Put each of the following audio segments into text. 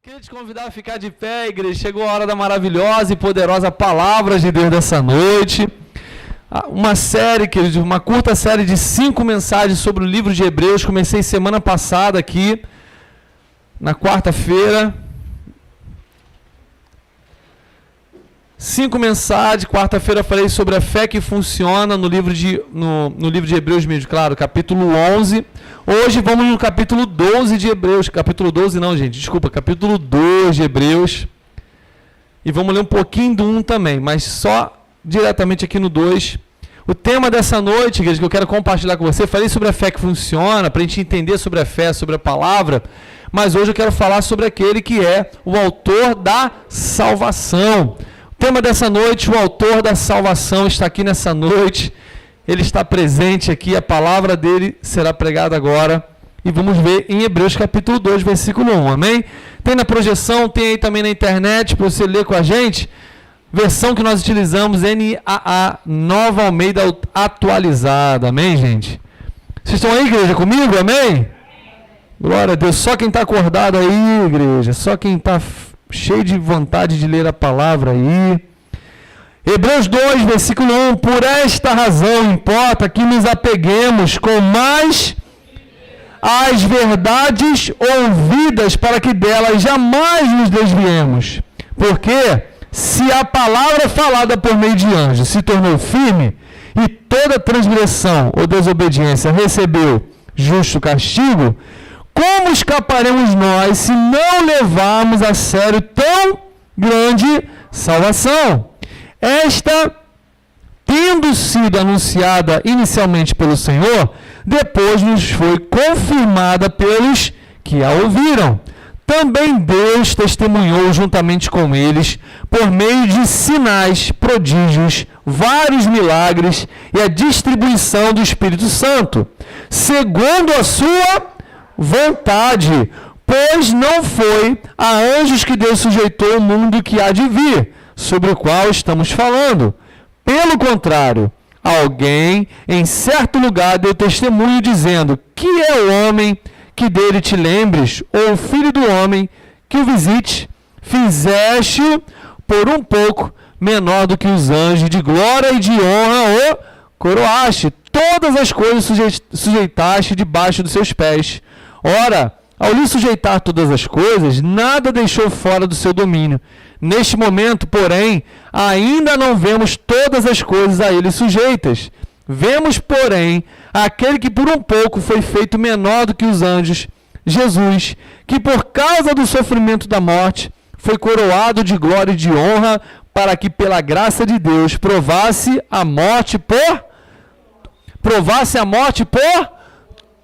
Queria te convidar a ficar de pé, igreja. Chegou a hora da maravilhosa e poderosa palavra de Deus dessa noite. Uma série, querido, uma curta série de 5 mensagens sobre o livro de Hebreus. Comecei semana passada aqui, na quarta-feira. 5 mensagens. Quarta-feira falei sobre a fé que funciona no livro de Hebreus mesmo, claro, capítulo 11. Hoje vamos no capítulo 12 de Hebreus. Capítulo 12 não, gente, desculpa. Capítulo 2 de Hebreus. E vamos ler um pouquinho do 1 também, mas só diretamente aqui no 2. O tema dessa noite, igreja, que eu quero compartilhar com você, falei sobre a fé que funciona, para a gente entender sobre a fé, sobre a palavra, mas hoje eu quero falar sobre aquele que é o autor da salvação. O tema dessa noite, o autor da salvação, está aqui nessa noite. Ele está presente aqui, a palavra dele será pregada agora. E vamos ver em Hebreus capítulo 2, versículo 1, amém? Tem na projeção, tem aí também na internet, para você ler com a gente. Versão que nós utilizamos, NAA, Nova Almeida Atualizada, amém, gente? Vocês estão aí, igreja, comigo, amém? Glória a Deus, só quem está acordado aí, igreja, só quem está cheio de vontade de ler a palavra aí. Hebreus 2, versículo 1, por esta razão importa que nos apeguemos com mais às verdades ouvidas, para que delas jamais nos desviemos. Porque se a palavra falada por meio de anjos se tornou firme, e toda transgressão ou desobediência recebeu justo castigo, como escaparemos nós se não levarmos a sério tão grande salvação? Esta, tendo sido anunciada inicialmente pelo Senhor, depois nos foi confirmada pelos que a ouviram. Também Deus testemunhou juntamente com eles, por meio de sinais, prodígios, vários milagres e a distribuição do Espírito Santo, segundo a sua vontade, pois não foi a anjos que Deus sujeitou o mundo que há de vir, sobre o qual estamos falando. Pelo contrário, alguém em certo lugar deu testemunho dizendo: que é o homem que dele te lembres, ou o filho do homem que o visite? Fizeste-o por um pouco menor do que os anjos, de glória e de honra o coroaste, todas as coisas sujeitaste debaixo dos seus pés. Ora, ao lhe sujeitar todas as coisas, nada deixou fora do seu domínio. Neste momento, porém, ainda não vemos todas as coisas a ele sujeitas. Vemos, porém, aquele que por um pouco foi feito menor do que os anjos, Jesus, que por causa do sofrimento da morte, foi coroado de glória e de honra, para que pela graça de Deus provasse a morte por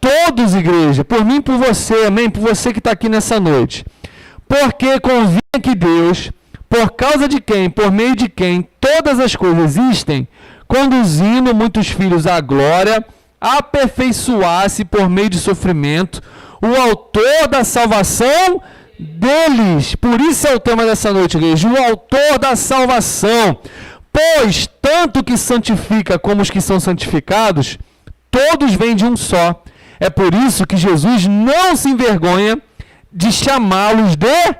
todos, igreja, por mim e por você, amém? Por você que está aqui nessa noite. Porque convinha que Deus, por causa de quem, por meio de quem todas as coisas existem, conduzindo muitos filhos à glória, aperfeiçoasse por meio de sofrimento o autor da salvação deles. Por isso é o tema dessa noite, igreja, o autor da salvação. Pois tanto que santifica como os que são santificados, todos vêm de um só. É por isso que Jesus não se envergonha de chamá-los de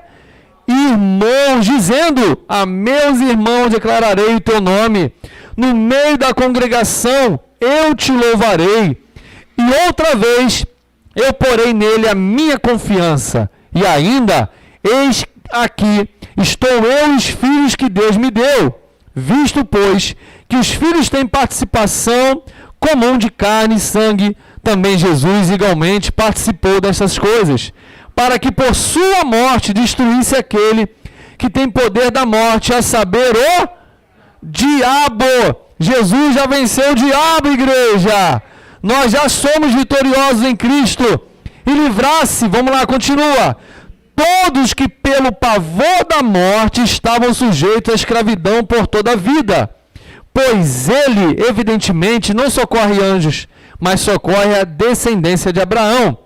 irmãos, dizendo: a meus irmãos declararei o teu nome, no meio da congregação eu te louvarei, e outra vez eu porei nele a minha confiança, e ainda, eis aqui, estou eu e os filhos que Deus me deu, visto, pois, que os filhos têm participação comum de carne e sangue, também Jesus igualmente participou dessas coisas, para que por sua morte destruísse aquele que tem poder da morte, a saber, o diabo. Jesus já venceu o diabo, igreja. Nós já somos vitoriosos em Cristo. E livrasse, vamos lá, continua, todos que pelo pavor da morte estavam sujeitos à escravidão por toda a vida. Pois ele, evidentemente, não socorre anjos, mas socorre a descendência de Abraão.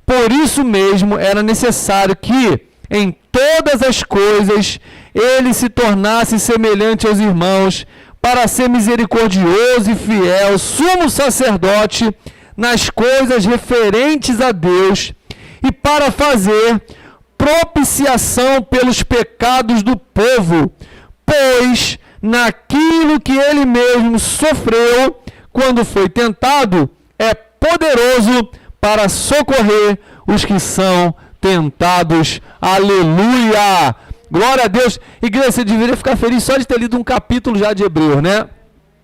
Por isso mesmo era necessário que, em todas as coisas, ele se tornasse semelhante aos irmãos, para ser misericordioso e fiel, sumo sacerdote nas coisas referentes a Deus, e para fazer propiciação pelos pecados do povo, pois naquilo que ele mesmo sofreu quando foi tentado, é poderoso para socorrer os que são tentados. Aleluia! Glória a Deus. Igreja, você deveria ficar feliz só de ter lido um capítulo já de Hebreus, né?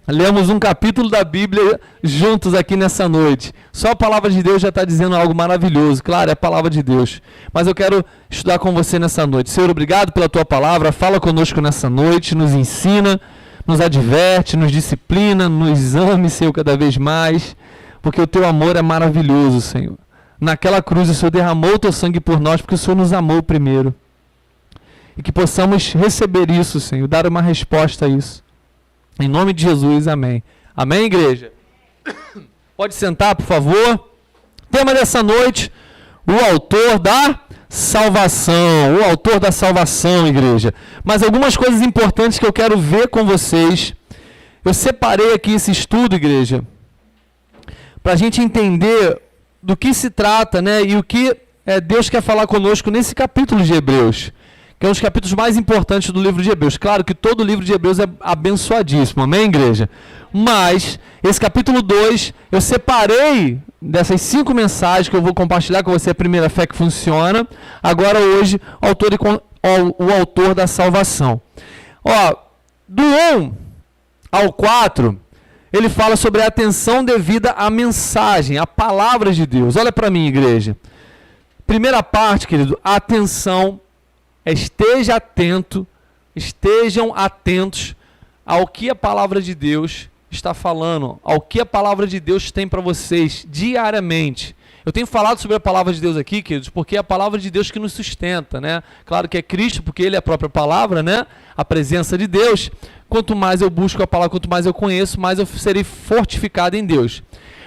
Lemos um capítulo da Bíblia juntos aqui nessa noite. Só a palavra de Deus já está dizendo algo maravilhoso. Claro, é a palavra de Deus. Mas eu quero estudar com você nessa noite. Senhor, obrigado pela tua palavra. Fala conosco nessa noite, nos ensina, nos adverte, nos disciplina, nos ame, Senhor, cada vez mais. Porque o teu amor é maravilhoso, Senhor. Naquela cruz o Senhor derramou o teu sangue por nós, porque o Senhor nos amou primeiro. E que possamos receber isso, Senhor, dar uma resposta a isso. Em nome de Jesus, amém. Amém, igreja? Pode sentar, por favor. Tema dessa noite, o autor da salvação. O autor da salvação, igreja. Mas algumas coisas importantes que eu quero ver com vocês. Eu separei aqui esse estudo, igreja, para a gente entender do que se trata, né? E o que Deus quer falar conosco nesse capítulo de Hebreus, que é um dos capítulos mais importantes do livro de Hebreus. Claro que todo o livro de Hebreus é abençoadíssimo, amém, igreja? Mas esse capítulo 2, eu separei dessas 5 mensagens que eu vou compartilhar com você, a primeira, fé que funciona. Agora hoje, o autor da salvação. Ó, do 1 ao 4, ele fala sobre a atenção devida à mensagem, à palavra de Deus. Olha para mim, igreja. Primeira parte, querido, atenção. Estejam atentos ao que a palavra de Deus está falando, ao que a palavra de Deus tem para vocês diariamente. Eu tenho falado sobre a palavra de Deus aqui, queridos, porque é a palavra de Deus que nos sustenta, né? Claro que é Cristo, porque Ele é a própria palavra, né? A presença de Deus. Quanto mais eu busco a palavra, quanto mais eu conheço, mais eu serei fortificado em Deus.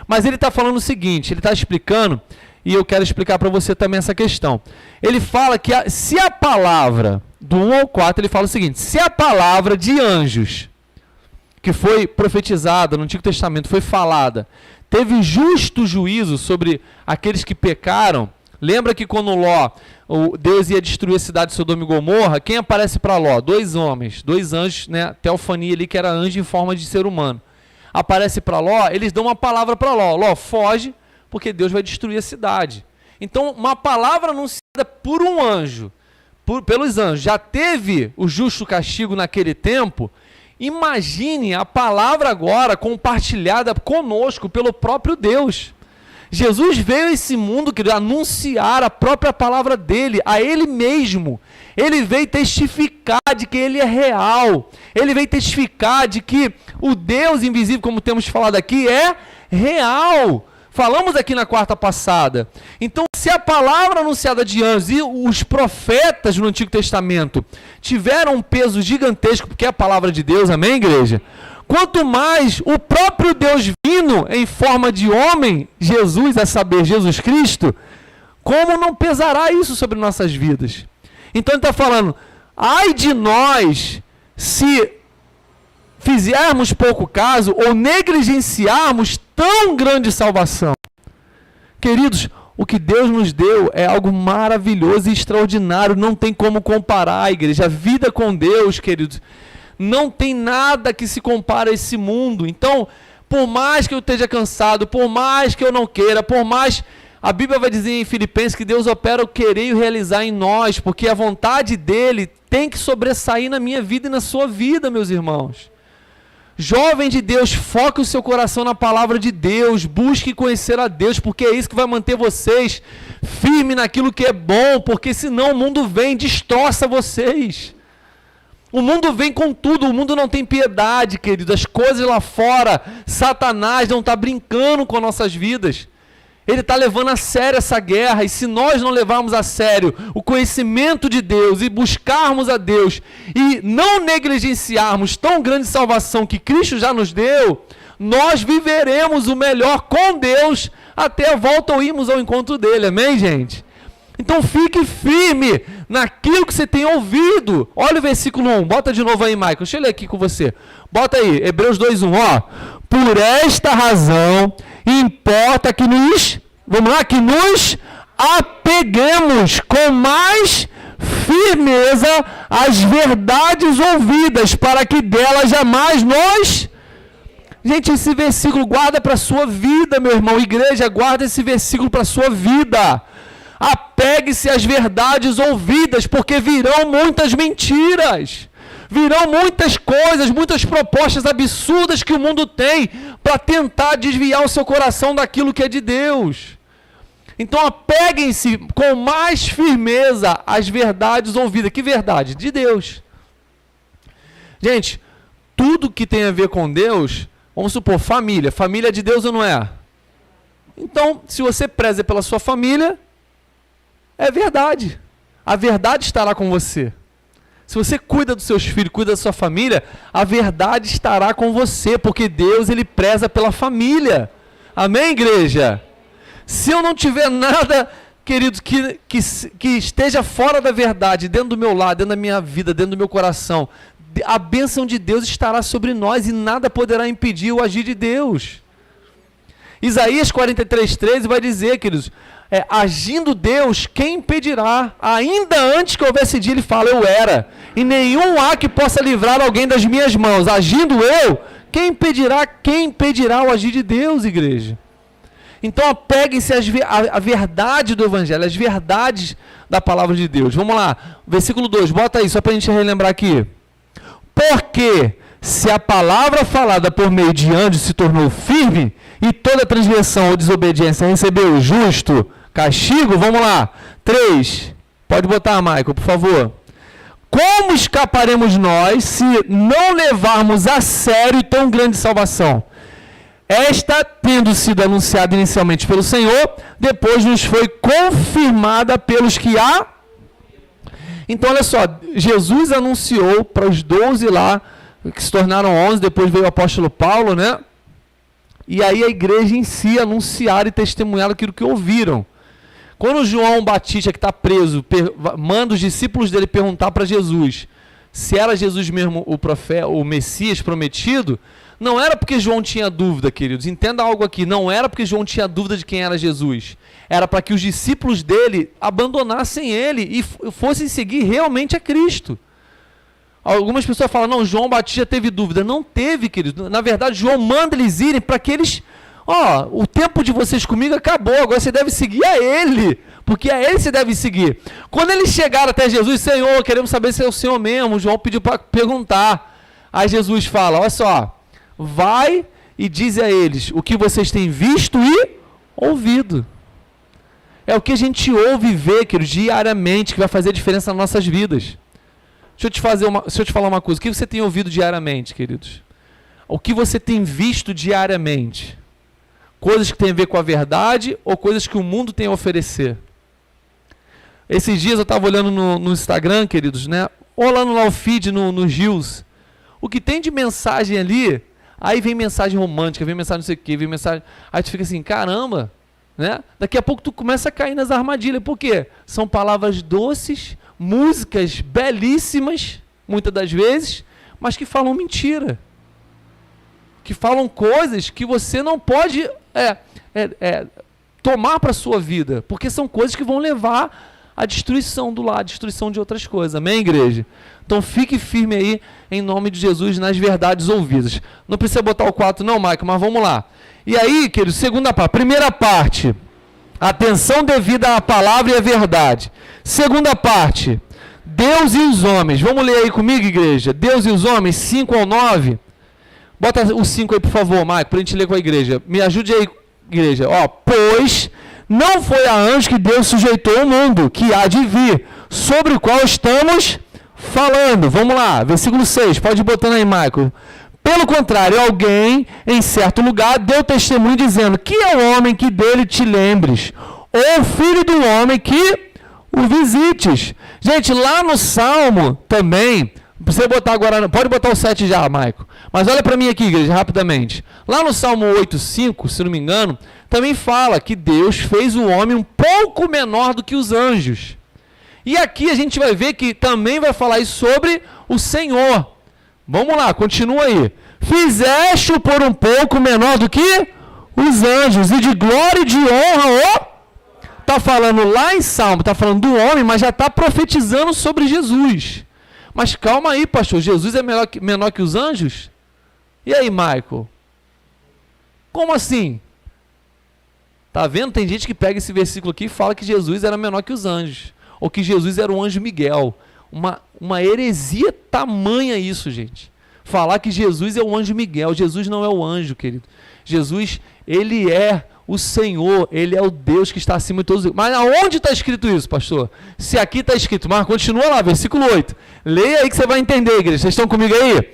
Mas ele está falando o seguinte, ele está explicando, e eu quero explicar para você também essa questão. Ele fala que se a palavra, do 1 ao 4, ele fala o seguinte: se a palavra de anjos, que foi profetizada no Antigo Testamento, foi falada, teve justo juízo sobre aqueles que pecaram. Lembra que quando Deus ia destruir a cidade de Sodoma e Gomorra, quem aparece para Ló? 2 homens, 2 anjos, né? Teofania ali, que era anjo em forma de ser humano. Aparece para Ló, eles dão uma palavra para Ló. Ló, foge, porque Deus vai destruir a cidade. Então, uma palavra anunciada por um anjo, pelos anjos, já teve o justo castigo naquele tempo. Imagine a palavra agora compartilhada conosco pelo próprio Deus. Jesus veio a esse mundo, querido, anunciar a própria palavra dele, a ele mesmo. Ele veio testificar de que ele é real. Ele veio testificar de que o Deus invisível, como temos falado aqui, é real. Falamos aqui na quarta passada. Então, se a palavra anunciada de anjos e os profetas no Antigo Testamento tiveram um peso gigantesco, porque é a palavra de Deus, amém, igreja? Quanto mais o próprio Deus vindo em forma de homem, Jesus, a saber, Jesus Cristo, como não pesará isso sobre nossas vidas? Então ele está falando, ai de nós se fizermos pouco caso ou negligenciarmos tão grande salvação. Queridos, o que Deus nos deu é algo maravilhoso e extraordinário, não tem como comparar, igreja. A vida com Deus, queridos, não tem nada que se compare a esse mundo. Então, por mais que eu esteja cansado, por mais que eu não queira, por mais... A Bíblia vai dizer em Filipenses que Deus opera o querer e o realizar em nós, porque a vontade dele tem que sobressair na minha vida e na sua vida, meus irmãos. Jovem de Deus, foque o seu coração na palavra de Deus, busque conhecer a Deus, porque é isso que vai manter vocês firmes naquilo que é bom, porque senão o mundo vem e destroça vocês. O mundo vem com tudo, o mundo não tem piedade, querido. As coisas lá fora, Satanás não está brincando com nossas vidas. Ele está levando a sério essa guerra, e se nós não levarmos a sério o conhecimento de Deus e buscarmos a Deus e não negligenciarmos tão grande salvação que Cristo já nos deu, nós viveremos o melhor com Deus até a volta ou irmos ao encontro dele, amém, gente? Então fique firme naquilo que você tem ouvido. Olha o versículo 1, bota de novo aí, Michael, deixa eu ler aqui com você. Bota aí, Hebreus 2:1, ó. Por esta razão importa que nos apeguemos com mais firmeza as verdades ouvidas, para que delas jamais nós... Gente, esse versículo guarda para a sua vida, meu irmão. Igreja, guarda esse versículo para a sua vida. Apegue-se às verdades ouvidas, porque virão muitas mentiras. Virão muitas coisas, muitas propostas absurdas que o mundo tem para tentar desviar o seu coração daquilo que é de Deus. Então apeguem-se com mais firmeza às verdades ouvidas. Que verdade? De Deus. Gente, tudo que tem a ver com Deus, vamos supor, família. Família é de Deus ou não é? Então, se você preza pela sua família, é verdade. A verdade estará com você. Se você cuida dos seus filhos, cuida da sua família, a verdade estará com você, porque Deus, Ele preza pela família. Amém, igreja? Se eu não tiver nada, queridos, que esteja fora da verdade, dentro do meu lado, dentro da minha vida, dentro do meu coração, a bênção de Deus estará sobre nós e nada poderá impedir o agir de Deus. Isaías 43:13 vai dizer, queridos, agindo Deus, quem impedirá? Ainda antes que houvesse dia, ele fala, eu era, e nenhum há que possa livrar alguém das minhas mãos. Agindo eu, quem impedirá? Quem impedirá o agir de Deus, igreja? Então apeguem-se à verdade do Evangelho, às verdades da palavra de Deus. Vamos lá, versículo 2, bota aí, só para a gente relembrar aqui. Porque se a palavra falada por meio de anjos se tornou firme, e toda transgressão ou desobediência recebeu o justo castigo, vamos lá, 3, pode botar, Michael, por favor. Como escaparemos nós se não levarmos a sério tão grande salvação? Esta, tendo sido anunciada inicialmente pelo Senhor, depois nos foi confirmada pelos que a... Então, olha só, Jesus anunciou para os 12 lá, que se tornaram 11, depois veio o apóstolo Paulo, né? E aí a igreja em si anunciaram e testemunharam aquilo que ouviram. Quando João Batista, que está preso, manda os discípulos dele perguntar para Jesus se era Jesus mesmo o profeta, o Messias prometido, não era porque João tinha dúvida, queridos. Entenda algo aqui, não era porque João tinha dúvida de quem era Jesus. Era para que os discípulos dele abandonassem ele e fossem seguir realmente a Cristo. Algumas pessoas falam, não, João Batista teve dúvida. Não teve, queridos. Na verdade, João manda eles irem para que eles... o tempo de vocês comigo acabou, agora você deve seguir a ele, porque a ele você deve seguir. Quando eles chegaram até Jesus, Senhor, queremos saber se é o Senhor mesmo, João pediu para perguntar. Aí Jesus fala, olha só, vai e diz a eles o que vocês têm visto e ouvido. É o que a gente ouve e vê, queridos, diariamente, que vai fazer diferença nas nossas vidas. Deixa eu te falar uma coisa, o que você tem ouvido diariamente, queridos? O que você tem visto diariamente? Coisas que têm a ver com a verdade ou coisas que o mundo tem a oferecer? Esses dias eu estava olhando no Instagram, queridos, né? Olhando lá o feed no Gils. O que tem de mensagem ali, aí vem mensagem romântica, vem mensagem não sei o quê, vem mensagem... Aí tu fica assim, caramba, né? Daqui a pouco tu começa a cair nas armadilhas. Por quê? São palavras doces, músicas belíssimas, muitas das vezes, mas que falam mentira. Que falam coisas que você não pode tomar para a sua vida, porque são coisas que vão levar à destruição do lar, à destruição de outras coisas. Amém, igreja? Então fique firme aí, em nome de Jesus, nas verdades ouvidas. Não precisa botar o 4 não, Michael, mas vamos lá. E aí, querido, segunda parte. Primeira parte, atenção devida à palavra e à verdade. Segunda parte, Deus e os homens. Vamos ler aí comigo, igreja? Deus e os homens, 5 ao 9. Bota o 5 aí, por favor, Mike, para a gente ler com a igreja. Me ajude aí, igreja. Pois não foi a anjos que Deus sujeitou o mundo, que há de vir, sobre o qual estamos falando. Vamos lá, versículo 6, pode ir botando aí, Michael. Pelo contrário, alguém em certo lugar deu testemunho dizendo, que é o homem que dele te lembres, ou o filho do homem que o visites. Gente, lá no Salmo também... Precisa botar agora, pode botar o 7 já, Maico. Mas olha para mim aqui, igreja, rapidamente. Lá no Salmo 8:5, se não me engano, também fala que Deus fez o homem um pouco menor do que os anjos. E aqui a gente vai ver que também vai falar isso sobre o Senhor. Vamos lá, continua aí. Fizeste-o por um pouco menor do que os anjos, e de glória e de honra está falando lá em Salmo, está falando do homem, mas já está profetizando sobre Jesus. Mas calma aí, pastor, Jesus é menor que os anjos? E aí, Michael? Como assim? Tá vendo? Tem gente que pega esse versículo aqui e fala que Jesus era menor que os anjos. Ou que Jesus era o anjo Miguel. Uma heresia tamanha isso, gente. Falar que Jesus é o anjo Miguel. Jesus não é o anjo, querido. Jesus, ele é o Senhor, ele é o Deus que está acima de todos. Mas aonde está escrito isso, pastor? Se aqui está escrito, mas continua lá, versículo 8. Leia aí que você vai entender, igreja. Vocês estão comigo aí?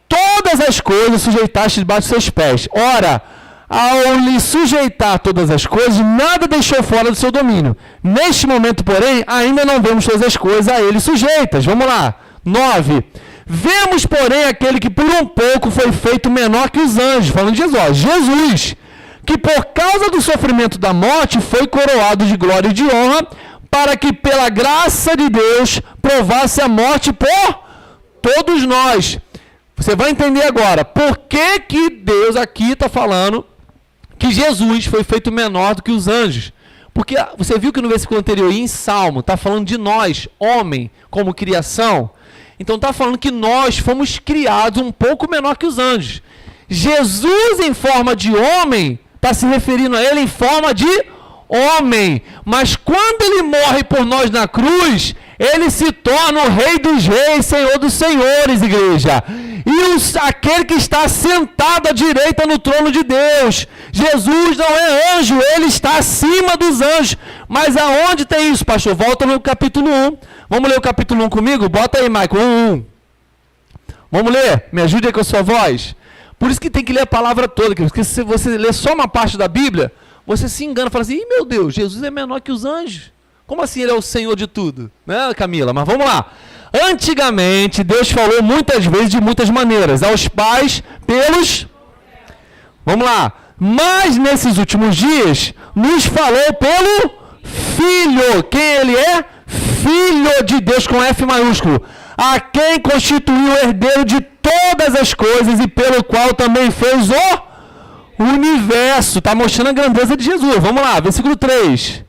Todas as coisas sujeitaste debaixo dos seus pés. Ora, ao lhe sujeitar todas as coisas, nada deixou fora do seu domínio. Neste momento, porém, ainda não vemos todas as coisas a ele sujeitas. Vamos lá. 9. Vemos, porém, aquele que por um pouco foi feito menor que os anjos. Falando de Jesus. Jesus, que por causa do sofrimento da morte foi coroado de glória e de honra, para que pela graça de Deus provasse a morte por todos nós. Você vai entender agora por que Deus aqui está falando que Jesus foi feito menor do que os anjos. Porque você viu que no versículo anterior, em Salmo, está falando de nós, homem, como criação. Então está falando que nós fomos criados um pouco menor que os anjos. Jesus, em forma de homem, está se referindo a ele em forma de homem. Mas quando ele morre por nós na cruz, ele se torna o Rei dos Reis, Senhor dos Senhores, igreja. E aquele que está sentado à direita no trono de Deus. Jesus não é anjo, ele está acima dos anjos. Mas aonde tem isso, pastor? Volta no capítulo 1. Vamos ler o capítulo 1 comigo? Bota aí, Michael, 1. Vamos ler? Me ajude aí com a sua voz. Por isso que tem que ler a palavra toda, porque se você ler só uma parte da Bíblia, você se engana, fala assim, ih, meu Deus, Jesus é menor que os anjos. Como assim ele é o Senhor de tudo? Né, Camila? Mas vamos lá. Antigamente, Deus falou muitas vezes de muitas maneiras. Aos pais, pelos... Vamos lá. Mas nesses últimos dias, nos falou pelo Filho. Quem ele é? Filho de Deus com F maiúsculo. A quem constituiu o herdeiro de todas as coisas e pelo qual também fez o universo. Está mostrando a grandeza de Jesus. Vamos lá, versículo 3.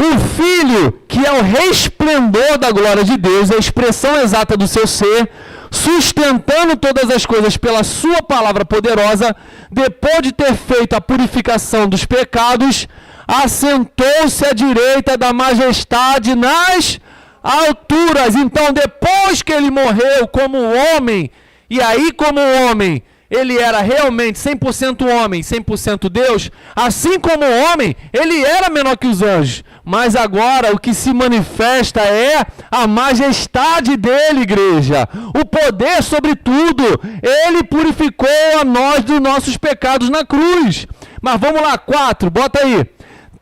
O Filho, que é o resplendor da glória de Deus, a expressão exata do seu ser, sustentando todas as coisas pela sua palavra poderosa, depois de ter feito a purificação dos pecados, assentou-se à direita da majestade nas alturas. Então, depois que ele morreu como homem, e aí como homem, ele era realmente 100% homem, 100% Deus, assim como homem, ele era menor que os anjos. Mas agora o que se manifesta é a majestade dele, igreja. O poder sobre tudo. Ele purificou a nós dos nossos pecados na cruz. Mas vamos lá, 4, bota aí.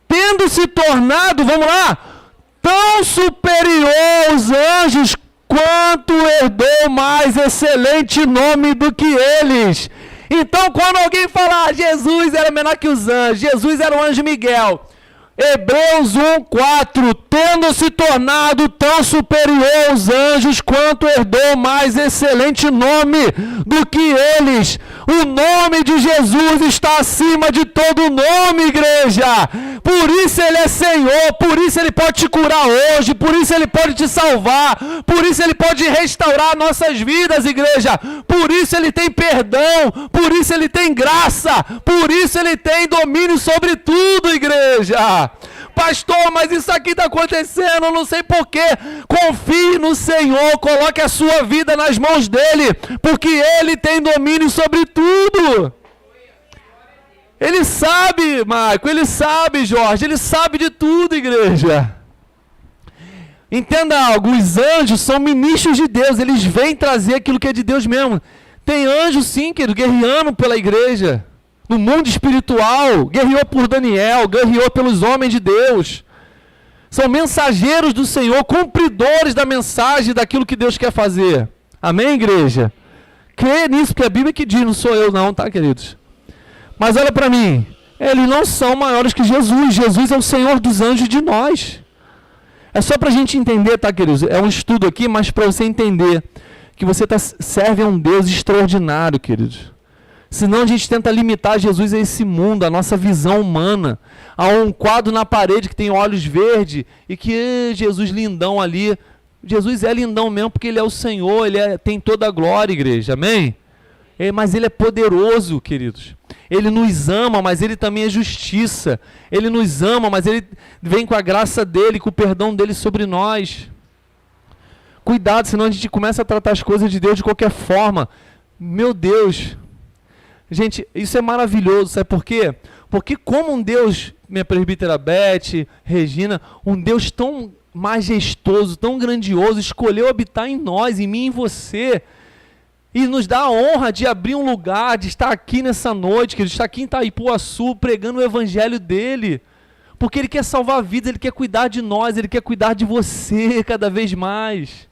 Tendo se tornado, vamos lá, tão superior aos anjos, quanto herdou mais excelente nome do que eles. Então, quando alguém falar, Jesus era menor que os anjos, Jesus era o anjo Miguel, Hebreus 1:4, tendo se tornado tão superior aos anjos, quanto herdou mais excelente nome do que eles. O nome de Jesus está acima de todo nome, igreja. Por isso ele é Senhor, por isso ele pode te curar hoje, por isso ele pode te salvar, por isso ele pode restaurar nossas vidas, igreja. Por isso ele tem perdão, por isso ele tem graça, por isso ele tem domínio sobre tudo, igreja. Pastor, mas isso aqui está acontecendo, eu não sei porquê. Confie no Senhor, coloque a sua vida nas mãos dele, porque ele tem domínio sobre tudo. Ele sabe, Marco, ele sabe, Jorge, ele sabe de tudo, igreja. Entenda algo, os anjos são ministros de Deus, eles vêm trazer aquilo que é de Deus mesmo. Tem anjo sim, querido, guerreando pela igreja. No mundo espiritual, guerreou por Daniel, guerreou pelos homens de Deus. São mensageiros do Senhor, cumpridores da mensagem, daquilo que Deus quer fazer. Amém, igreja? Crê nisso, porque a Bíblia que diz, não sou eu não, tá, queridos? Mas olha para mim, eles não são maiores que Jesus. Jesus é o Senhor dos anjos de nós. É só para a gente entender, tá, queridos? É um estudo aqui, mas para você entender que você serve a um Deus extraordinário, queridos. Senão a gente tenta limitar Jesus a esse mundo, a nossa visão humana. Há um quadro na parede que tem olhos verdes e que Jesus lindão ali. Jesus é lindão mesmo porque Ele é o Senhor, Ele tem toda a glória, igreja, amém? Mas Ele é poderoso, queridos. Ele nos ama, mas Ele também é justiça. Ele nos ama, mas Ele vem com a graça dEle, com o perdão dEle sobre nós. Cuidado, senão a gente começa a tratar as coisas de Deus de qualquer forma. Meu Deus. Gente, isso é maravilhoso, sabe por quê? Porque como um Deus, minha presbítera Beth, Regina, um Deus tão majestoso, tão grandioso, escolheu habitar em nós, em mim e em você, e nos dá a honra de abrir um lugar, de estar aqui nessa noite, de estar aqui em Itaipuaçu, pregando o evangelho dEle, porque Ele quer salvar vidas, Ele quer cuidar de nós, Ele quer cuidar de você cada vez mais.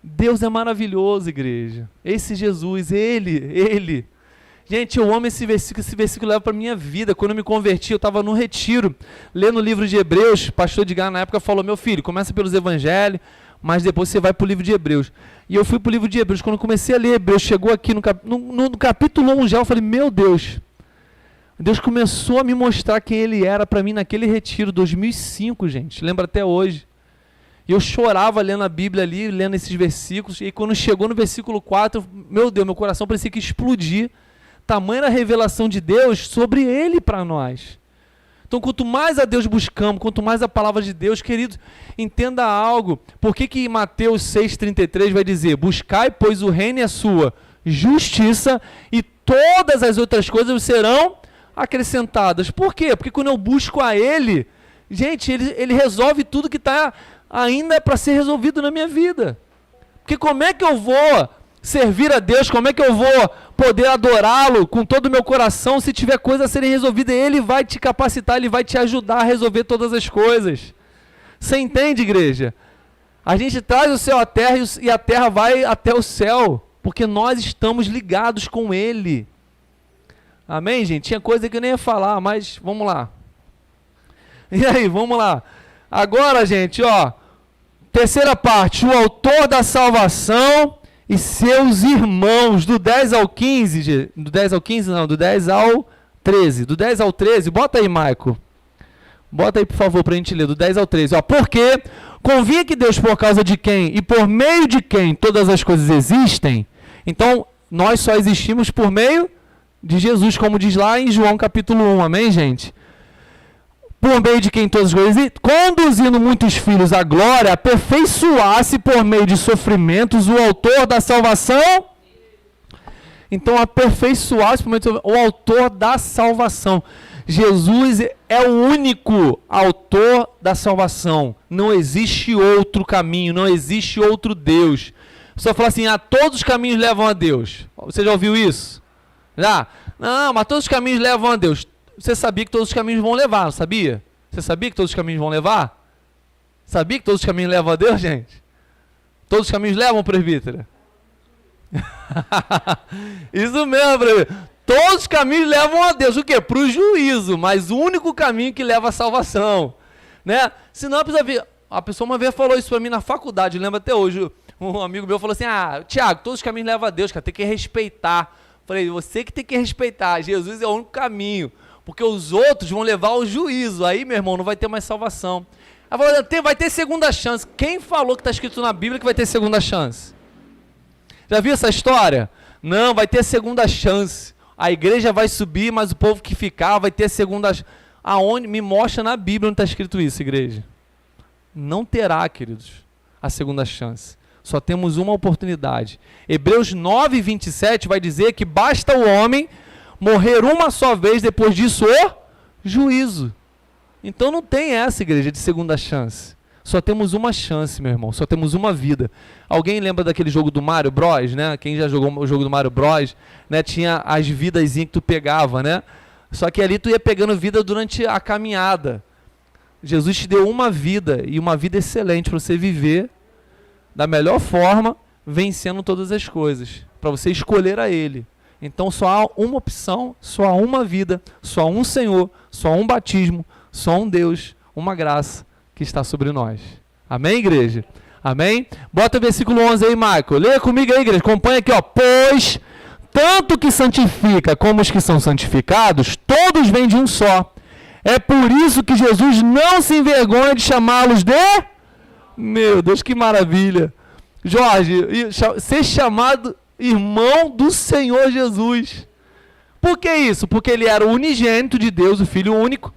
Deus é maravilhoso, igreja. Esse Jesus, Ele. Gente, eu amo esse versículo leva para a minha vida. Quando eu me converti, eu estava no retiro, lendo o livro de Hebreus. O pastor Edgar, na época, falou, meu filho, começa pelos evangelhos, mas depois você vai para o livro de Hebreus. E eu fui para o livro de Hebreus. Quando eu comecei a ler Hebreus, chegou aqui no capítulo 1 já, eu falei, meu Deus. Deus começou a me mostrar quem Ele era para mim naquele retiro, 2005, gente. Lembro até hoje. E eu chorava lendo a Bíblia ali, lendo esses versículos. E quando chegou no versículo 4, meu Deus, meu coração parecia que ia explodir. Tamanha a revelação de Deus sobre Ele para nós. Então, quanto mais a Deus buscamos, quanto mais a palavra de Deus, queridos, entenda algo. Por que Mateus 6,33 vai dizer, buscai, pois, o reino e a sua justiça, e todas as outras coisas serão acrescentadas. Por quê? Porque quando eu busco a Ele, gente, Ele resolve tudo que está ainda para ser resolvido na minha vida. Porque como é que eu vou servir a Deus, como é que eu vou poder adorá-lo com todo o meu coração se tiver coisas a serem resolvidas? Ele vai te capacitar, Ele vai te ajudar a resolver todas as coisas. Você entende, igreja? A gente traz o céu à terra e a terra vai até o céu, porque nós estamos ligados com Ele. Amém, gente? Tinha coisa que eu nem ia falar, mas vamos lá. E aí, vamos lá. Agora, gente, ó, terceira parte, o autor da salvação e seus irmãos, do 10 ao 15, do 10 ao 15 não, do 10 ao 13, do 10 ao 13, bota aí, Maico, bota aí, por favor, para a gente ler, do 10 ao 13, ó, porque convinha que Deus, por causa de quem e por meio de quem todas as coisas existem, então nós só existimos por meio de Jesus, como diz lá em João capítulo 1, amém, gente? Por meio de quem todas as coisas existem, conduzindo muitos filhos à glória, aperfeiçoasse por meio de sofrimentos o autor da salvação. Então, aperfeiçoasse por meio de o autor da salvação. Jesus é o único autor da salvação. Não existe outro caminho, não existe outro Deus. Só fala assim, todos os caminhos levam a Deus. Você já ouviu isso? Já? Não, mas todos os caminhos levam a Deus. Você sabia que todos os caminhos vão levar, não sabia? Você sabia que todos os caminhos vão levar? Sabia que todos os caminhos levam a Deus, gente? Todos os caminhos levam, presbítera? Isso mesmo, presbítera. Todos os caminhos levam a Deus. O quê? Para o juízo, mas o único caminho que leva à salvação. Né? Senão a pessoa uma vez falou isso para mim na faculdade, lembro até hoje. Um amigo meu falou assim, Tiago, todos os caminhos levam a Deus, cara, tem que respeitar. Falei, você que tem que respeitar, Jesus é o único caminho. Porque os outros vão levar ao juízo. Aí, meu irmão, não vai ter mais salvação. Vai ter segunda chance. Quem falou que está escrito na Bíblia que vai ter segunda chance? Já viu essa história? Não, vai ter segunda chance. A igreja vai subir, mas o povo que ficar vai ter segunda chance. Aonde? Me mostra na Bíblia onde está escrito isso, igreja. Não terá, queridos, a segunda chance. Só temos uma oportunidade. Hebreus 9, 27 vai dizer que basta o homem morrer uma só vez, depois disso o juízo. Então não tem essa, igreja, de segunda chance. Só temos uma chance, meu irmão, só temos uma vida. Alguém lembra daquele jogo do Mario Bros, né? Quem já jogou o jogo do Mario Bros, né? Tinha as vidazinhas que tu pegava, né? Só que ali tu ia pegando vida durante a caminhada. Jesus te deu uma vida, e uma vida excelente para você viver da melhor forma, vencendo todas as coisas, para você escolher a Ele. Então só há uma opção, só há uma vida, só há um Senhor, só há um batismo, só há um Deus, uma graça que está sobre nós. Amém, igreja? Amém? Bota o versículo 11 aí, Michael. Leia comigo aí, igreja. Acompanha aqui, ó. Pois tanto que santifica como os que são santificados, todos vêm de um só. É por isso que Jesus não se envergonha de chamá-los de... Meu Deus, que maravilha. Jorge, ser chamado irmão do Senhor Jesus. Por que isso? Porque ele era o unigênito de Deus, o Filho único.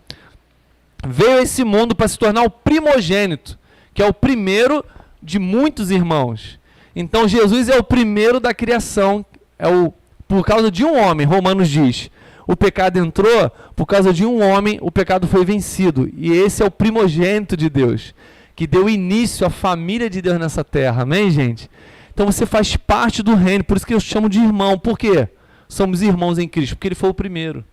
Veio a esse mundo para se tornar o primogênito, que é o primeiro de muitos irmãos. Então Jesus é o primeiro da criação, por causa de um homem, Romanos diz. O pecado entrou, por causa de um homem, o pecado foi vencido. E esse é o primogênito de Deus, que deu início à família de Deus nessa terra. Amém, gente? Então você faz parte do reino, por isso que eu chamo de irmão. Por quê? Somos irmãos em Cristo, porque ele foi o primeiro.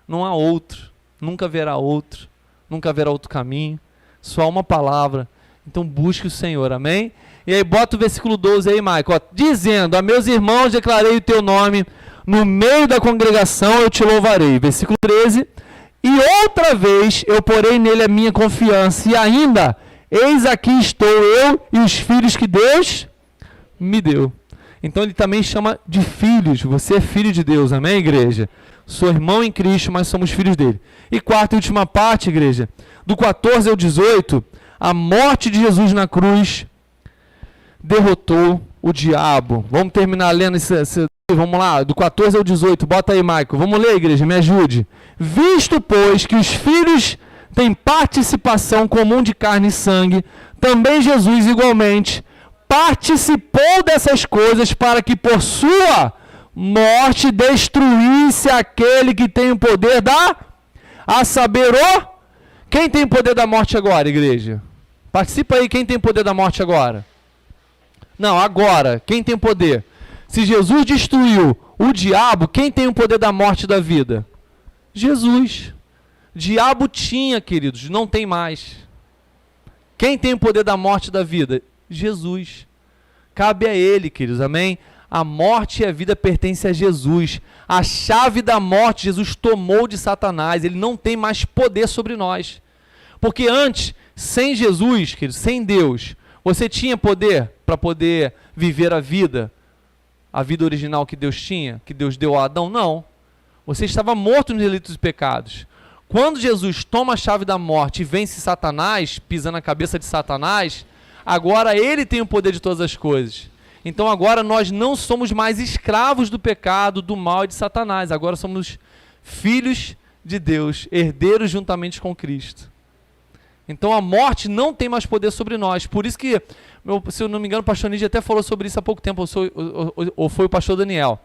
Não há outro, nunca haverá outro, nunca haverá outro caminho, só uma palavra. Então busque o Senhor, amém? E aí bota o versículo 12 aí, Michael. Ó, dizendo, a meus irmãos declarei o teu nome, no meio da congregação eu te louvarei. Versículo 13, e outra vez eu porei nele a minha confiança, e ainda, eis aqui estou eu e os filhos que Deus me deu. Então ele também chama de filhos. Você é filho de Deus, amém, igreja? Sou irmão em Cristo, mas somos filhos dele. E quarta e última parte, igreja, do 14 ao 18, a morte de Jesus na cruz derrotou o diabo. Vamos terminar lendo vamos lá, do 14 ao 18, bota aí, Michael. Vamos ler, igreja, me ajude. Visto, pois, que os filhos têm participação comum de carne e sangue, também Jesus, igualmente, participou dessas coisas para que por sua morte destruísse aquele que tem o poder a saber quem tem o poder da morte agora, igreja? Participa aí, quem tem o poder da morte agora? Não, agora, quem tem o poder? Se Jesus destruiu o diabo, quem tem o poder da morte e da vida? Jesus. Diabo tinha, queridos, não tem mais. Quem tem o poder da morte e da vida? Jesus. Cabe a ele, queridos, amém? A morte e a vida pertencem a Jesus. A chave da morte Jesus tomou de Satanás. Ele não tem mais poder sobre nós. Porque antes, sem Jesus, queridos, sem Deus, você tinha poder para poder viver a vida original que Deus tinha, que Deus deu a Adão? Não. Você estava morto nos delitos e pecados. Quando Jesus toma a chave da morte e vence Satanás, pisa na cabeça de Satanás, agora ele tem o poder de todas as coisas. Então agora nós não somos mais escravos do pecado, do mal e de Satanás. Agora somos filhos de Deus, herdeiros juntamente com Cristo. Então a morte não tem mais poder sobre nós. Por isso que, se eu não me engano, o pastor Nídia até falou sobre isso há pouco tempo, ou foi o pastor Daniel,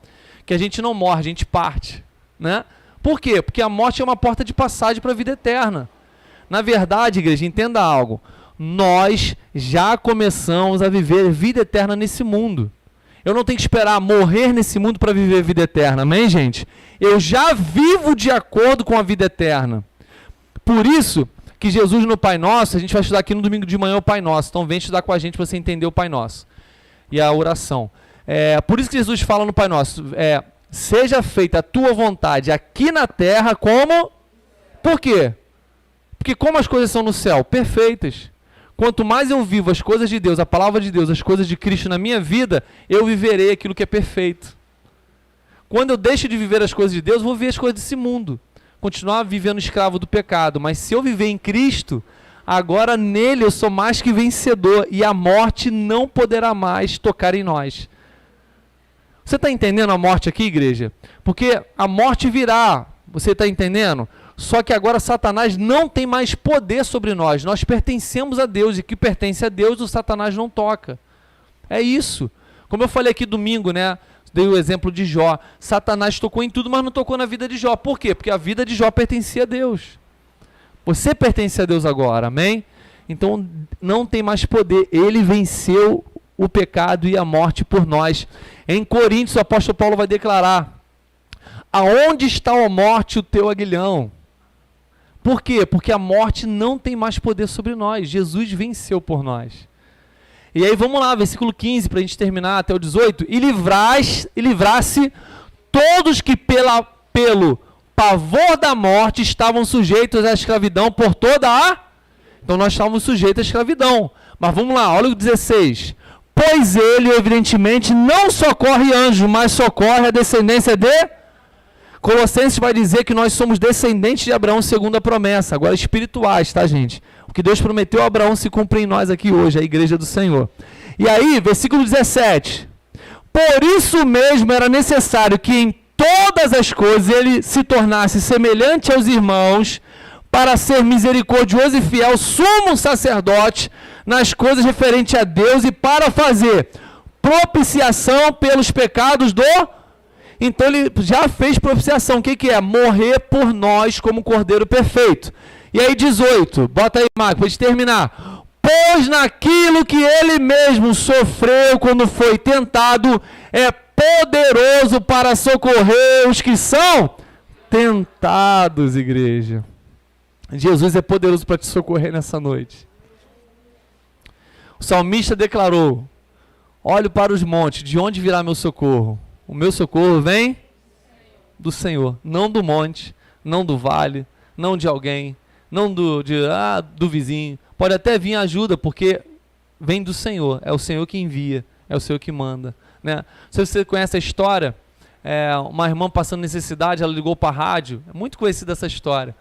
que a gente não morre, a gente parte, né? Por quê? Porque a morte é uma porta de passagem para a vida eterna. Na verdade, igreja, entenda algo. Nós já começamos a viver vida eterna nesse mundo. Eu não tenho que esperar morrer nesse mundo para viver vida eterna, amém, gente? Eu já vivo de acordo com a vida eterna. Por isso que Jesus no Pai Nosso, a gente vai estudar aqui no domingo de manhã o Pai Nosso, então vem estudar com a gente para você entender o Pai Nosso e a oração. Por isso que Jesus fala no Pai Nosso, seja feita a tua vontade aqui na terra como... Por quê? Porque como as coisas são no céu? Perfeitas. Quanto mais eu vivo as coisas de Deus, a palavra de Deus, as coisas de Cristo na minha vida, eu viverei aquilo que é perfeito. Quando eu deixo de viver as coisas de Deus, vou viver as coisas desse mundo. Continuar vivendo escravo do pecado. Mas se eu viver em Cristo, agora nele eu sou mais que vencedor e a morte não poderá mais tocar em nós. Você está entendendo a morte aqui, igreja? Porque a morte virá, você está entendendo? Só que agora Satanás não tem mais poder sobre nós. Nós pertencemos a Deus e o que pertence a Deus o Satanás não toca. É isso. Como eu falei aqui domingo, né? Dei o exemplo de Jó. Satanás tocou em tudo, mas não tocou na vida de Jó. Por quê? Porque a vida de Jó pertencia a Deus. Você pertence a Deus agora, amém? Então não tem mais poder. Ele venceu o pecado e a morte por nós. Em Coríntios, o apóstolo Paulo vai declarar: aonde está, ó morte, o teu aguilhão? Por quê? Porque a morte não tem mais poder sobre nós. Jesus venceu por nós. E aí vamos lá, versículo 15, para a gente terminar até o 18. E livrasse todos que pelo pavor da morte estavam sujeitos à escravidão por toda a... Então nós estávamos sujeitos à escravidão. Mas vamos lá, olha o 16. Pois ele, evidentemente, não socorre anjos, mas socorre a descendência de... Colossenses vai dizer que nós somos descendentes de Abraão segundo a promessa, agora espirituais, tá, gente? O que Deus prometeu a Abraão se cumpre em nós aqui hoje, a igreja do Senhor. E aí, versículo 17. Por isso mesmo era necessário que em todas as coisas ele se tornasse semelhante aos irmãos, para ser misericordioso e fiel, sumo sacerdote nas coisas referentes a Deus e para fazer propiciação pelos pecados do... Então ele já fez propiciação. O que é? Morrer por nós como cordeiro perfeito. E aí 18, bota aí, Marco, para a gente terminar. Pois naquilo que ele mesmo sofreu quando foi tentado, é poderoso para socorrer os que são tentados, igreja. Jesus é poderoso para te socorrer nessa noite. O salmista declarou: olho para os montes, de onde virá meu socorro? O meu socorro vem do Senhor, não do monte, não do vale, não de alguém, não do vizinho. Pode até vir ajuda, porque vem do Senhor, é o Senhor que envia, é o Senhor que manda, né? Se você conhece a história, uma irmã passando necessidade, ela ligou para a rádio, é muito conhecida essa história.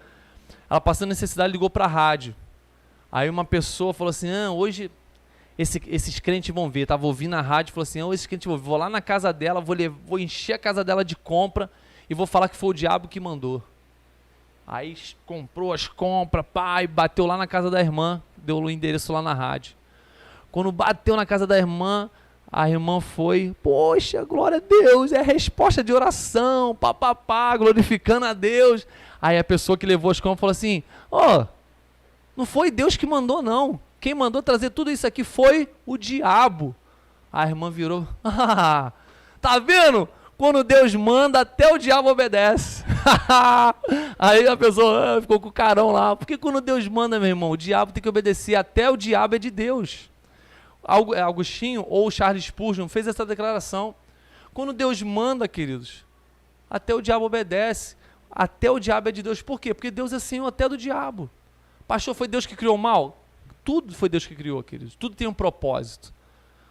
Ela passando necessidade, ligou para a rádio. Aí uma pessoa falou assim: hoje esses crentes vão ver. Estava ouvindo na rádio, falou assim: esses crentes vão ver. Vou lá na casa dela, vou encher a casa dela de compra e vou falar que foi o diabo que mandou. Aí comprou as compras, pai, bateu lá na casa da irmã, deu o endereço lá na rádio. Quando bateu na casa da irmã, a irmã foi: poxa, glória a Deus, é resposta de oração, papapá, glorificando a Deus. Aí a pessoa que levou as compras falou assim: não foi Deus que mandou, não. Quem mandou trazer tudo isso aqui foi o diabo. A irmã virou: tá vendo? Quando Deus manda, até o diabo obedece. Aí a pessoa ficou com o carão lá. Porque quando Deus manda, meu irmão, o diabo tem que obedecer. Até o diabo é de Deus. Agostinho ou Charles Spurgeon fez essa declaração. Quando Deus manda, queridos, até o diabo obedece. Até o diabo é de Deus. Por quê? Porque Deus é senhor até do diabo. Pastor, foi Deus que criou o mal? Tudo foi Deus que criou, queridos. Tudo tem um propósito.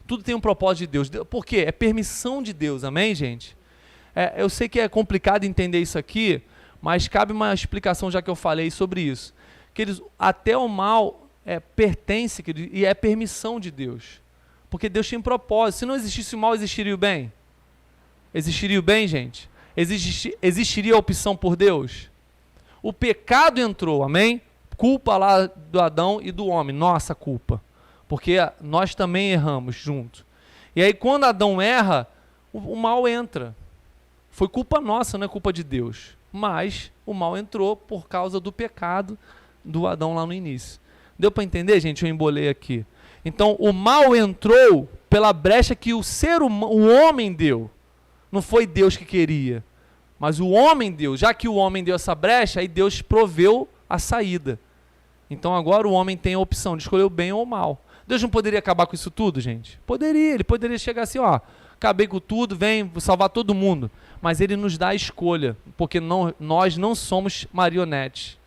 Tudo tem um propósito de Deus. Por quê? É permissão de Deus. Amém, gente? Eu sei que é complicado entender isso aqui, mas cabe uma explicação já que eu falei sobre isso. Queridos, até o mal pertence, queridos, e é permissão de Deus. Porque Deus tem propósito. Se não existisse o mal, existiria o bem? Existiria o bem, gente? Existiria a opção por Deus? O pecado entrou, amém? Culpa lá do Adão e do homem, nossa culpa. Porque nós também erramos junto. E aí quando Adão erra, o mal entra. Foi culpa nossa, não é culpa de Deus. Mas o mal entrou por causa do pecado do Adão lá no início. Deu para entender, gente? Eu embolei aqui. Então o mal entrou pela brecha que o homem deu. Não foi Deus que queria, mas o homem deu. Já que o homem deu essa brecha, aí Deus proveu a saída. Então agora o homem tem a opção de escolher o bem ou o mal. Deus não poderia acabar com isso tudo, gente? Poderia, ele poderia chegar assim, acabei com tudo, vou salvar todo mundo. Mas ele nos dá a escolha, porque nós não somos marionetes.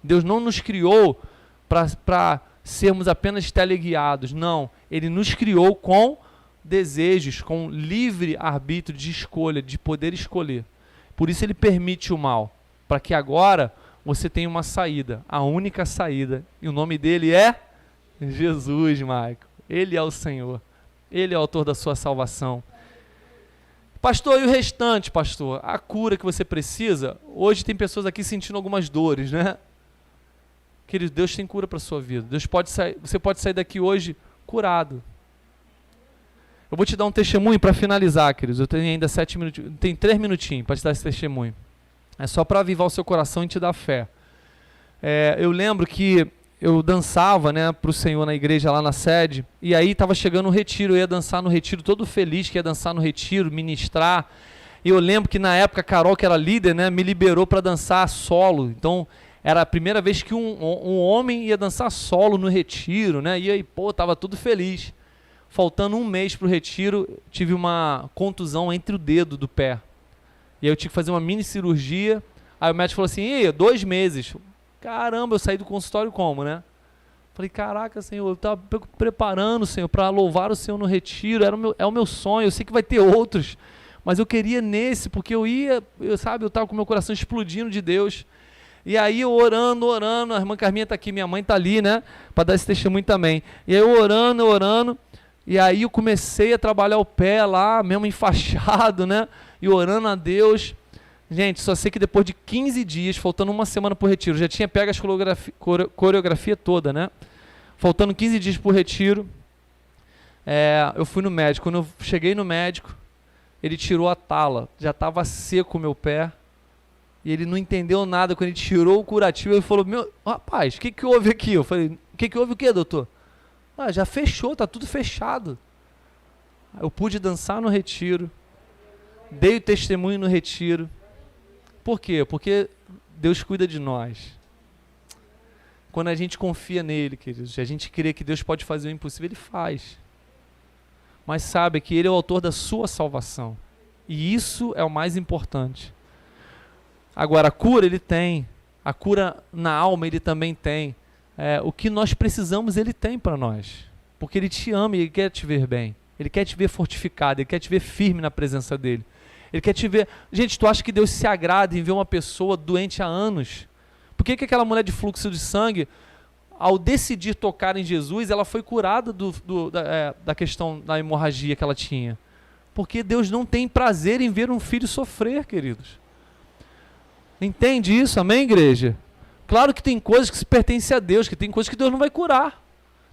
Deus não nos criou para sermos apenas teleguiados. Não, ele nos criou com desejos, com livre arbítrio de escolha, de poder escolher. Por isso ele permite o mal, para que agora você tenha uma saída, a única saída. E o nome dele é Jesus, Maico. Ele é o Senhor. Ele é o autor da sua salvação. Pastor, e o restante, pastor? A cura que você precisa? Hoje tem pessoas aqui sentindo algumas dores, né? Querido, Deus tem cura para a sua vida. Você pode sair daqui hoje curado. Eu vou te dar um testemunho para finalizar, queridos. Eu tenho ainda 7 minutinhos, tem 3 minutinhos para te dar esse testemunho. É só para avivar o seu coração e te dar fé. Eu lembro que eu dançava, né, para o Senhor na igreja lá na sede, e aí estava chegando o retiro, eu ia dançar no retiro, todo feliz que ia dançar no retiro, ministrar. E eu lembro que na época a Carol, que era líder, né, me liberou para dançar solo. Então era a primeira vez que um homem ia dançar solo no retiro, né? E aí, tava tudo feliz. Faltando um mês para o retiro, tive uma contusão entre o dedo do pé. E aí eu tive que fazer uma mini cirurgia. Aí o médico falou assim: 2 meses. Caramba, eu saí do consultório como, né? Falei, caraca, Senhor, eu estava preparando, Senhor, para louvar o Senhor no retiro, é o meu sonho, eu sei que vai ter outros, mas eu queria nesse, porque eu estava com o meu coração explodindo de Deus. E aí eu orando, a irmã Carminha está aqui, minha mãe está ali, né, para dar esse testemunho também. E aí eu orando, e aí eu comecei a trabalhar o pé lá, mesmo enfaixado, né, e orando a Deus. Gente, só sei que depois de 15 dias, faltando uma semana para o retiro, já tinha pego as coreografia toda, né? Faltando 15 dias para o retiro, eu fui no médico. Quando eu cheguei no médico, ele tirou a tala, já estava seco o meu pé, e ele não entendeu nada. Quando ele tirou o curativo, ele falou, rapaz, o que houve aqui? Eu falei, o que houve o quê, doutor? Já fechou, tá tudo fechado. Eu pude dançar no retiro, dei o testemunho no retiro. Por quê? Porque Deus cuida de nós. Quando a gente confia nele, queridos, a gente crê que Deus pode fazer o impossível, Ele faz. Mas sabe que Ele é o autor da sua salvação. E isso é o mais importante. Agora, a cura Ele tem. A cura na alma Ele também tem. O que nós precisamos Ele tem para nós. Porque Ele te ama e Ele quer te ver bem. Ele quer te ver fortificado, Ele quer te ver firme na presença dEle. Ele quer te ver... Gente, tu acha que Deus se agrada em ver uma pessoa doente há anos? Por que aquela mulher de fluxo de sangue, ao decidir tocar em Jesus, ela foi curada da questão da hemorragia que ela tinha? Porque Deus não tem prazer em ver um filho sofrer, queridos. Entende isso? Amém, igreja? Claro que tem coisas que se pertencem a Deus, que tem coisas que Deus não vai curar.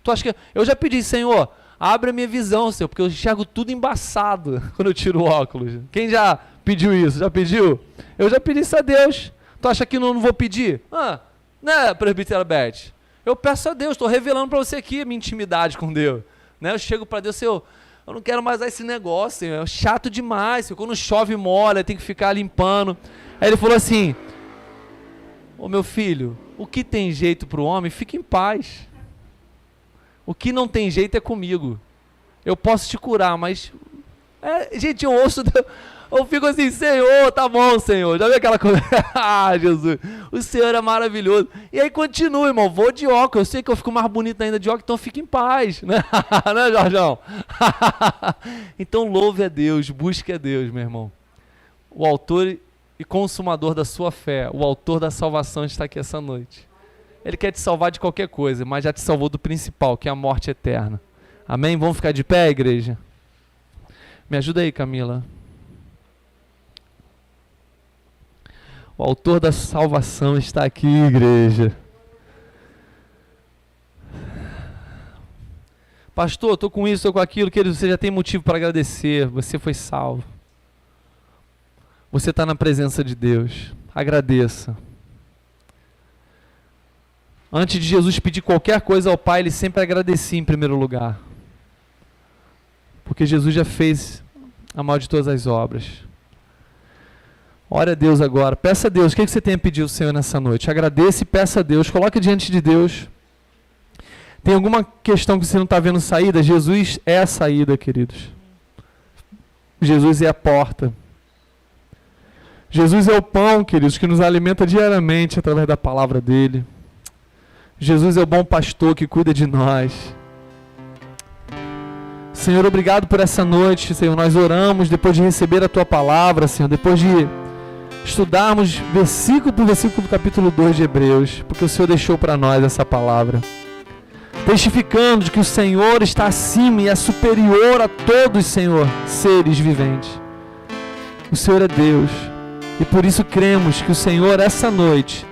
Tu acha que... Eu já pedi, Senhor... Abre a minha visão, Senhor, porque eu enxergo tudo embaçado quando eu tiro o óculos. Quem já pediu isso? Já pediu? Eu já pedi isso a Deus. Tu acha que não vou pedir? Né, presbítero Beth? Eu peço a Deus, estou revelando para você aqui a minha intimidade com Deus. Né? Eu chego para Deus, Senhor, eu não quero mais dar esse negócio, Senhor, é chato demais, Senhor. Quando chove molha, tem que ficar limpando. Aí ele falou assim, meu filho, o que tem jeito para o homem, fica em paz. O que não tem jeito é comigo. Eu posso te curar, mas... gente, eu ouço... Eu fico assim, Senhor, tá bom, Senhor. Já viu aquela coisa? Jesus, o Senhor é maravilhoso. E aí continua, irmão, vou de óculos. Eu sei que eu fico mais bonito ainda de óculos, então fica em paz. Né, Jorjão? Então louve a Deus, busque a Deus, meu irmão. O autor e consumador da sua fé, o autor da salvação está aqui essa noite. Ele quer te salvar de qualquer coisa, mas já te salvou do principal, que é a morte eterna. Amém? Vamos ficar de pé, igreja? Me ajuda aí, Camila. O autor da salvação está aqui, igreja. Pastor, estou com isso, estou com aquilo. Querido, você já tem motivo para agradecer. Você foi salvo. Você está na presença de Deus. Agradeça. Antes de Jesus pedir qualquer coisa ao Pai, Ele sempre agradecia em primeiro lugar. Porque Jesus já fez a maior de todas as obras. Ore a Deus agora. Peça a Deus. O que você tem a pedir ao Senhor nessa noite? Agradeça e peça a Deus. Coloque diante de Deus. Tem alguma questão que você não está vendo saída? Jesus é a saída, queridos. Jesus é a porta. Jesus é o pão, queridos, que nos alimenta diariamente através da palavra dEle. Jesus é o bom pastor que cuida de nós. Senhor, obrigado por essa noite, Senhor. Nós oramos depois de receber a Tua palavra, Senhor, depois de estudarmos versículo por versículo do capítulo 2 de Hebreus, porque o Senhor deixou para nós essa palavra, testificando de que o Senhor está acima e é superior a todos, Senhor, seres viventes. O Senhor é Deus, e por isso cremos que o Senhor, essa noite,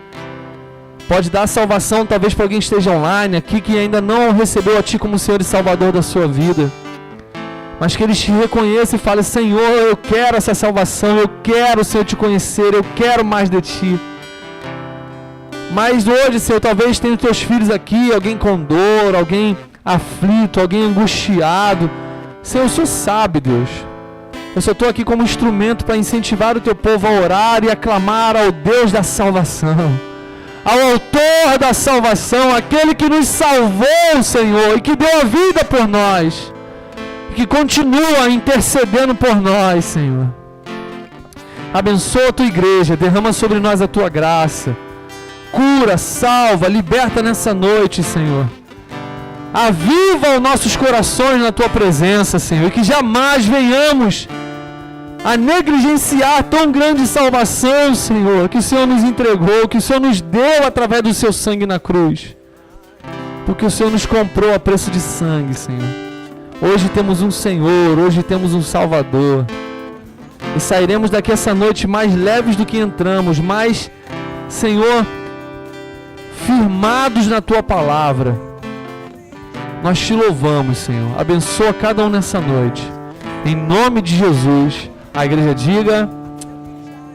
pode dar salvação, talvez para alguém que esteja online aqui, que ainda não recebeu a Ti como Senhor e Salvador da sua vida. Mas que Ele te reconheça e fale, Senhor, eu quero essa salvação, eu quero, Senhor, Te conhecer, eu quero mais de Ti. Mas hoje, Senhor, talvez tenha os Teus filhos aqui, alguém com dor, alguém aflito, alguém angustiado. Senhor, o Senhor sabe, Deus. Eu só estou aqui como instrumento para incentivar o Teu povo a orar e a clamar ao Deus da salvação, ao autor da salvação, aquele que nos salvou, Senhor, e que deu a vida por nós, e que continua intercedendo por nós, Senhor. Abençoa a Tua igreja, derrama sobre nós a Tua graça, cura, salva, liberta nessa noite, Senhor. Aviva os nossos corações na Tua presença, Senhor, e que jamais venhamos a negligenciar tão grande salvação, Senhor, que o Senhor nos entregou, que o Senhor nos deu através do Seu sangue na cruz. Porque o Senhor nos comprou a preço de sangue, Senhor. Hoje temos um Senhor, hoje temos um Salvador. E sairemos daqui essa noite mais leves do que entramos, mais, Senhor, firmados na Tua palavra. Nós Te louvamos, Senhor. Abençoa cada um nessa noite. Em nome de Jesus. A igreja diga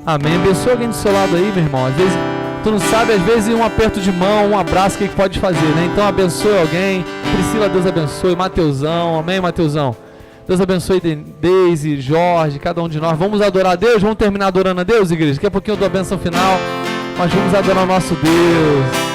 amém. Abençoa alguém do seu lado aí, meu irmão. Às vezes, tu não sabe, às vezes um aperto de mão, um abraço, o que pode fazer, né? Então abençoe alguém. Priscila, Deus abençoe. Mateusão, amém, Mateusão. Deus abençoe Deise, Jorge, cada um de nós. Vamos adorar a Deus? Vamos terminar adorando a Deus, igreja? Daqui a pouquinho eu dou a bênção final. Mas vamos adorar o nosso Deus.